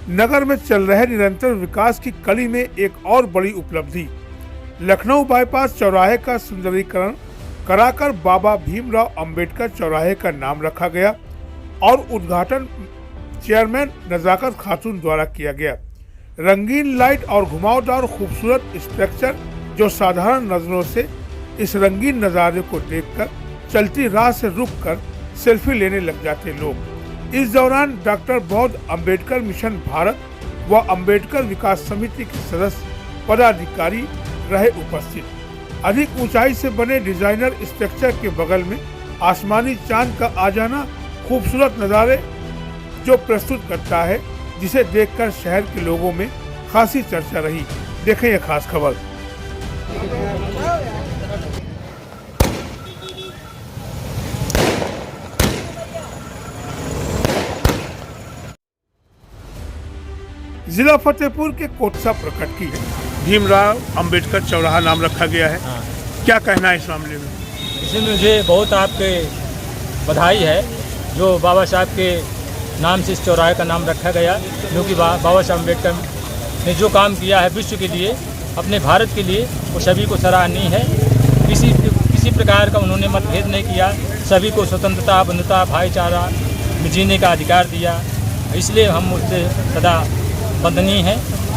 नगर में चल रहे निरंतर विकास की कड़ी में एक और बड़ी उपलब्धि, लखनऊ बाईपास चौराहे का सुंदरीकरण कराकर बाबा भीमराव अंबेडकर चौराहे का नाम रखा गया और उद्घाटन चेयरमैन नजाकत खातून द्वारा किया गया। रंगीन लाइट और घुमावदार खूबसूरत स्ट्रक्चर जो साधारण नजरों से इस रंगीन नजारे को देखकर चलती राह से रुककर सेल्फी लेने लग जाते लोग। इस दौरान डॉक्टर बौद्ध अंबेडकर मिशन भारत व अंबेडकर विकास समिति के सदस्य पदाधिकारी रहे उपस्थित। अधिक ऊंचाई से बने डिजाइनर स्ट्रक्चर के बगल में आसमानी चांद का आ जाना खूबसूरत नजारे जो प्रस्तुत करता है, जिसे देखकर शहर के लोगों में खासी चर्चा रही। देखें यह खास खबर। जिला फतेहपुर के कोटसा प्रखंड की भीमराव अंबेडकर चौराहा नाम रखा गया है। क्या कहना है इस मामले में? इसमें मुझे बहुत आपके बधाई है जो बाबा साहब के नाम से इस चौराहे का नाम रखा गया, क्योंकि बाबा साहब अम्बेडकर ने जो काम किया है विश्व के लिए, अपने भारत के लिए, वो सभी को सराहनीय है। किसी प्रकार का उन्होंने मतभेद नहीं किया, सभी को स्वतंत्रता, बंधुता, भाईचारा में जीने का अधिकार दिया। इसलिए हम उससे सदा वंदनीय है,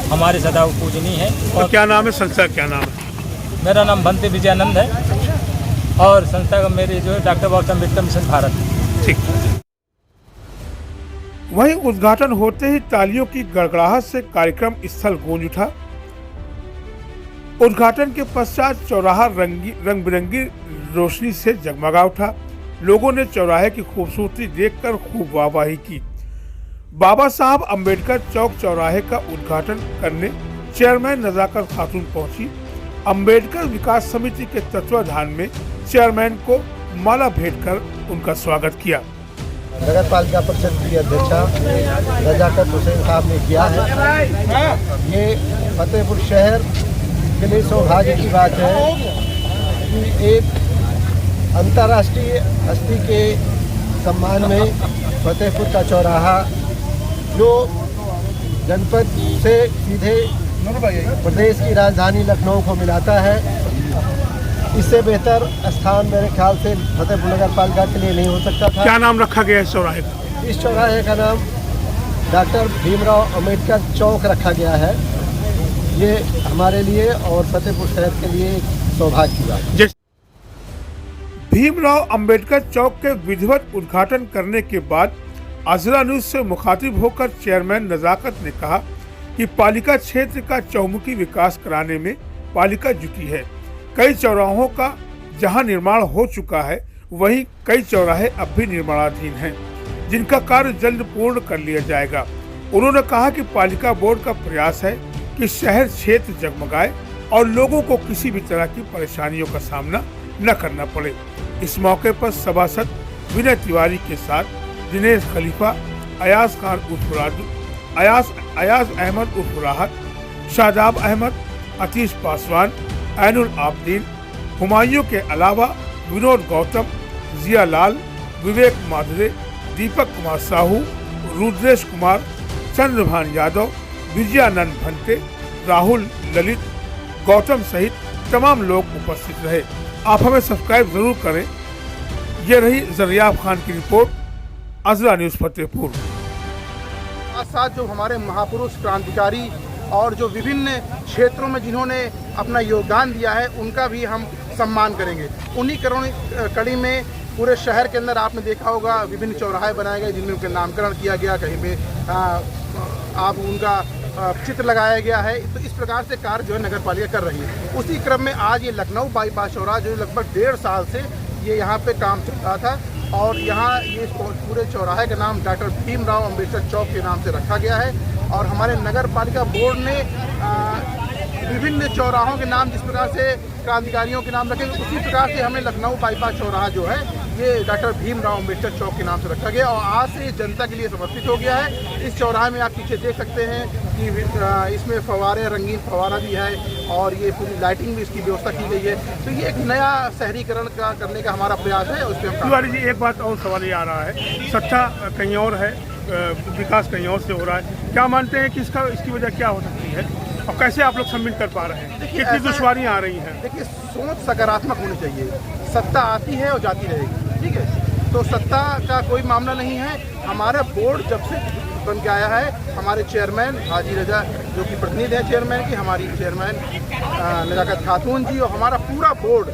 हमारे सदा पूजनीय है। और क्या नाम है संस्था, क्या नाम है? मेरा नाम भंते विजयानंद है और संस्था का मेरे जो है डॉक्टर बाबा साहब अम्बेडकर मिशन भारत। ठीक। वहीं उद्घाटन होते ही तालियों की गड़गड़ाहट से कार्यक्रम स्थल गूंज उठा। उद्घाटन के पश्चात चौराहा रंग बिरंगी रोशनी से जगमगा उठा। लोगों ने चौराहे की खूबसूरती देखकर खूब वाहवाही की। बाबा साहब अंबेडकर चौक चौराहे का उद्घाटन करने चेयरमैन नजाकत खातून पहुंची। अंबेडकर विकास समिति के तत्वाधान में चेयरमैन को माला भेंट कर उनका स्वागत किया। नगर पालिका परिषद की अध्यक्षा नजाकत हुसैन साहब ने किया है। ये फतेहपुर शहर के लिए सौभाग्य की बात है कि एक अंतर्राष्ट्रीय हस्ती के सम्मान में फतेहपुर का चौराहा जो जनपद से सीधे प्रदेश की राजधानी लखनऊ को मिलाता है, इससे बेहतर स्थान मेरे ख्याल से फतेहपुर नगर पालिका के लिए नहीं हो सकता था। क्या नाम रखा गया इस चौराहे का? इस चौराहे का नाम डॉक्टर भीमराव अंबेडकर चौक रखा गया है। ये हमारे लिए और फतेहपुर शहर के लिए सौभाग्य की बात है। भीमराव अंबेडकर चौक के विधिवत उद्घाटन करने के बाद अजरा न्यूज से मुखातिब होकर चेयरमैन नजाकत ने कहा कि पालिका क्षेत्र का चौमुखी विकास कराने में पालिका जुटी है। कई चौराहों का जहां निर्माण हो चुका है, वहीं कई चौराहे अब भी निर्माणाधीन हैं, जिनका कार्य जल्द पूर्ण कर लिया जाएगा। उन्होंने कहा कि पालिका बोर्ड का प्रयास है कि शहर क्षेत्र जगमगाए और लोगों को किसी भी तरह की परेशानियों का सामना न करना पड़े। इस मौके पर सभासद विनय तिवारी के साथ दिनेश खलीफा, अयाज खान उर्फ राजू, अयाज अहमद उर्फ राहत, शादाब अहमद, अतीश पासवान, ऐनुल आबदीन, हुमायूं के अलावा विनोद गौतम, जिया लाल, विवेक माधुरे, दीपक कुमार साहू, रुद्रेश कुमार, चंद्रभान यादव, विजयानंद भंते, राहुल ललित, गौतम सहित तमाम लोग उपस्थित रहे। आप हमें सब्सक्राइब जरूर करें। ये रही जरियाब खान की रिपोर्ट, अजरा न्यूज फतेहपुर। साथ जो हमारे महापुरुष क्रांतिकारी और जो विभिन्न क्षेत्रों में जिन्होंने अपना योगदान दिया है, उनका भी हम सम्मान करेंगे। उन्हीं कड़ी में पूरे शहर के अंदर आपने देखा होगा विभिन्न चौराहे बनाए गए जिनमें उनका नामकरण किया गया, कहीं पे आप उनका चित्र लगाया गया है। तो इस प्रकार से कार्य जो है नगर पालिका कर रही है। उसी क्रम में आज ये लखनऊ बाईपास चौराहा जो लगभग 1.5 साल से ये यहाँ पे काम चल रहा था और यहाँ ये पूरे चौराहे का नाम डॉक्टर भीमराव अंबेडकर चौक के नाम से रखा गया है। और हमारे नगर पालिका बोर्ड ने विभिन्न चौराहों के नाम जिस प्रकार से क्रांतिकारियों के नाम रखे, उसी प्रकार से हमें लखनऊ बाईपास चौराहा जो है ये डॉक्टर भीमराव अंबेडकर चौक के नाम से रखा गया और आज से जनता के लिए समर्पित हो गया है। इस चौराहे में आप पीछे देख सकते हैं कि इसमें फव्वारे, रंगीन फव्वारा भी है और ये पूरी लाइटिंग भी इसकी व्यवस्था की गई है। तो ये एक नया शहरीकरण करने का हमारा प्रयास है। उस पर तिवारी जी, एक बात और सवाल ये आ रहा है, सत्ता कहीं और है, विकास कहीं और से हो रहा है। क्या मानते हैं कि इसकी वजह क्या हो सकती है और कैसे आप लोग सम्मिलित कर पा रहे हैं? कितनी दुश्वारियाँ आ रही हैं? देखिए, सोच सकारात्मक होनी चाहिए। सत्ता आती है और जाती रहेगी, ठीक है। तो सत्ता का कोई मामला नहीं है। हमारा बोर्ड जब से बन के आया है, हमारे चेयरमैन हाजी रजा जो कि प्रतिनिधि हैं चेयरमैन की, हमारी चेयरमैन नजाकत खातून जी और हमारा पूरा बोर्ड,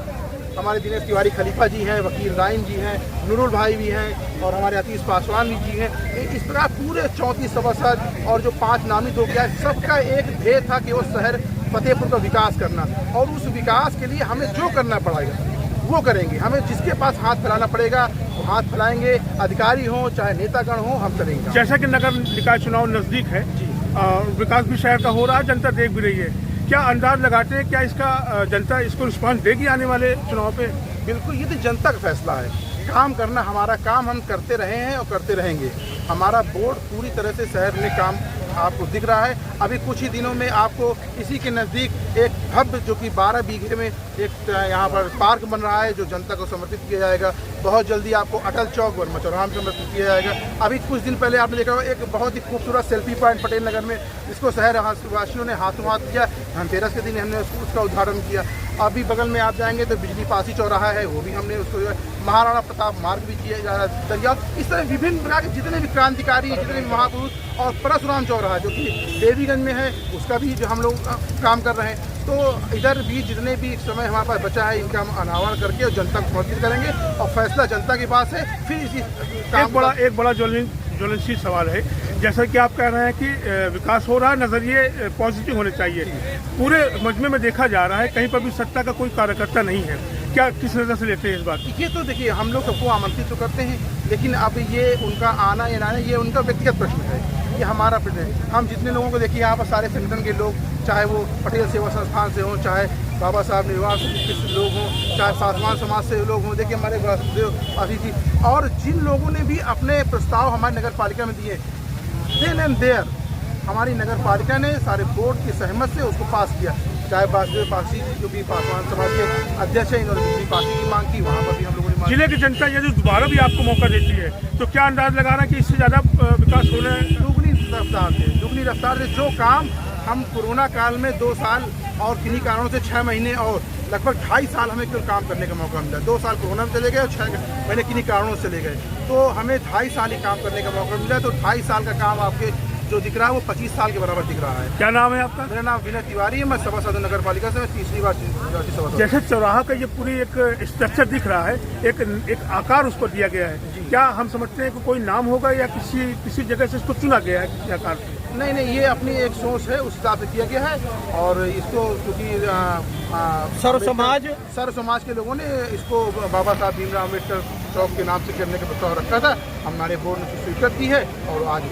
हमारे दिनेश तिवारी खलीफा जी हैं, वकील राइन जी हैं, नूरुल भाई भी हैं और हमारे अतीश पासवान जी हैं। इस प्रकार पूरे 34 सभासद और जो 5 नामित हो गया, सबका एक ध्येय था कि वो शहर फतेहपुर का विकास करना, और उस विकास के लिए हमें जो करना पड़ेगा वो करेंगे। हमें जिसके पास हाथ फैलाना पड़ेगा वो हाथ फैलाएंगे, अधिकारी हों चाहे नेतागण हों, हम करेंगे। जैसा कि नगर निकाय चुनाव नज़दीक है, विकास भी शहर का हो रहा है, जनता देख भी रही है, क्या अंदाज लगाते हैं क्या इसका जनता इसको रिस्पांस देगी आने वाले चुनाव पे? बिल्कुल, ये तो जनता का फैसला है। काम करना हमारा काम, हम करते रहे हैं और करते रहेंगे। हमारा बोर्ड पूरी तरह से शहर में काम आपको दिख रहा है। अभी कुछ ही दिनों में आपको इसी के नज़दीक एक भव्य जो कि 12 बीघे में एक यहाँ पर पार्क बन रहा है जो जनता को समर्पित किया जाएगा। बहुत जल्दी आपको अटल चौक वर्मा चौराहा में समर्पित किया जाएगा। अभी कुछ दिन पहले आपने देखा होगा एक बहुत ही खूबसूरत सेल्फी पॉइंट पटेल नगर में, जिसको शहर वासियों ने हाथों हाथ किया। धनतेरस के दिन हमने उसका उद्घाटन किया। अभी बगल में आप जाएंगे तो बिजली पासी चौराहा है, वो भी हमने उसको महाराणा प्रताप मार्ग भी किया जा रहा है, दरिया। इस तरह विभिन्न प्रकार के जितने भी क्रांतिकारी, जितने भी महापुरुष, और परशुराम चौराहा जो कि देवीगंज में है, उसका भी जो हम लोग काम कर रहे हैं। तो इधर भी जितने भी समय हमारे पास बचा है, इनका हम अनावरण करके और जनता को समर्पित करेंगे और फैसला जनता के पास है। फिर इसी एक बड़ा ज्वलनशील सवाल है, जैसा कि आप कह रहे हैं कि विकास हो रहा है, नज़रिए पॉजिटिव होने चाहिए। पूरे मजमे में देखा जा रहा है कहीं पर भी सत्ता का कोई कार्यकर्ता नहीं है, क्या किस नज़र से लेते हैं इस बात? ये तो देखिए, हम लोग सबको आमंत्रित तो करते हैं, लेकिन अब ये उनका आना या ना आना ये उनका व्यक्तिगत प्रश्न है, ये हमारा प्रश्न है। हम जितने लोगों को देखिए यहाँ पर सारे संगठन के लोग, चाहे वो पटेल सेवा संस्थान से हों, चाहे बाबा साहब निवास के लोग हों, चाहे पासवान समाज से लोग हों, देखिए हमारे वासुदेव आशीष जी, और जिन लोगों ने भी अपने प्रस्ताव हमारी नगर पालिका में दिए, देन एंड देयर हमारी नगर पालिका ने सारे बोर्ड की सहमत से उसको पास किया। चाहे वासुदेव पासी जो भी पासवान समाज के अध्यक्ष हैं, इन्होंने बिजली पासी की मांग की, वहाँ पर भी हम लोगों ने जिले की जनता यदि दोबारा भी आपको मौका देती है तो क्या अंदाज लगा रहा है कि इससे ज़्यादा विकास होने? दुगनी रफ्तार से जो काम हम कोरोना काल में 2 साल और किन्हीं कारणों से 6 महीने और लगभग 2.5 साल हमें केवल काम करने का मौका मिला। 2 साल कोरोना में चले गए और 6 महीने किन्हीं कारणों से चले गए, तो हमें 2.5 साल ही काम करने का मौका मिला। तो 2.5 साल का काम आपके जो दिख रहा है वो 25 साल के बराबर दिख रहा है। क्या नाम है आपका? मेरा नाम विनय तिवारी है, मैं सभासद नगर पालिका से, मैं 3री बार सभासद। जैसे चौराहा का ये पूरी एक स्ट्रक्चर दिख रहा है, एक आकार उसको दिया गया है, क्या हम समझते हैं कि कोई नाम होगा या किसी जगह से इसको चुना गया है किसी आकार से? नहीं, ये अपनी एक सोच है, उस हिसाब से किया गया है। और इसको क्योंकि सर्व समाज के लोगों ने इसको बाबा साहब भीमराव अम्बेडकर चौक के नाम से करने का प्रस्ताव रखा था, हमारे बोर्ड ने स्वीकृत की है और आज